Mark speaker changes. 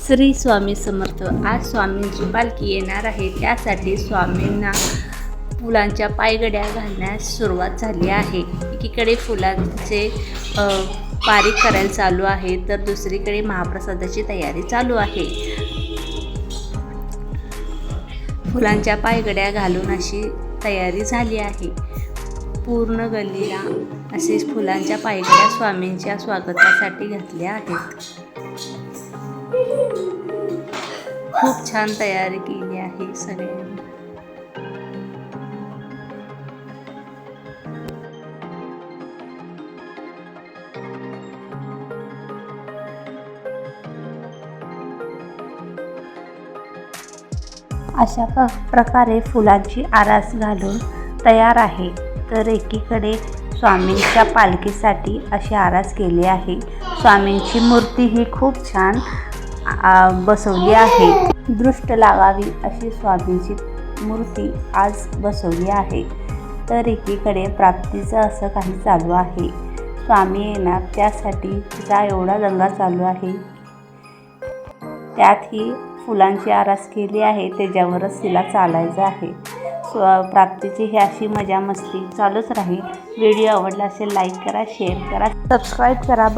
Speaker 1: श्री स्वामी समर्थ। आज स्वामींची पालखी येणार आहे, त्यासाठी स्वामींना फुलांच्या पायघड्या घालण्यास सुरुवात झाली आहे। एकीकडे फुलांचे पारीख करायला चालू आहे, तर दुसरीकडे महाप्रसादाची तयारी चालू आहे। फुलांच्या पायघड्या घालून अशी तयारी झाली आहे। पूर्ण गल्लीला असे फुलांच्या पायघड्या स्वामींच्या स्वागतासाठी घातल्या आहेत। खूप छान तयारी केली आहे सगळ्यांनी। अशा प्रकारे फुलांची आरास घालून तयार आहे। तर एकीकडे स्वामींच्या पालखीसाठी अशी आरास केली आहे। स्वामींची मूर्ती ही खूप छान बसवली आहे। दृष्ट लागावी अशी स्वामींची मूर्ती आज बसवली आहे। तर एकीकडे प्राप्तीचं असं काही चालू आहे। स्वामी येणार त्यासाठी तिचा एवढा दंगा चालू आहे। त्यात ही फुलांची आरास केली आहे, त्याच्यावरच तिला चालायचं आहे। प्राप्तीची ही अशी मजा मस्ती चालूच राहील। व्हिडिओ आवडला असेल लाईक करा, शेअर करा, सबस्क्राईब करा।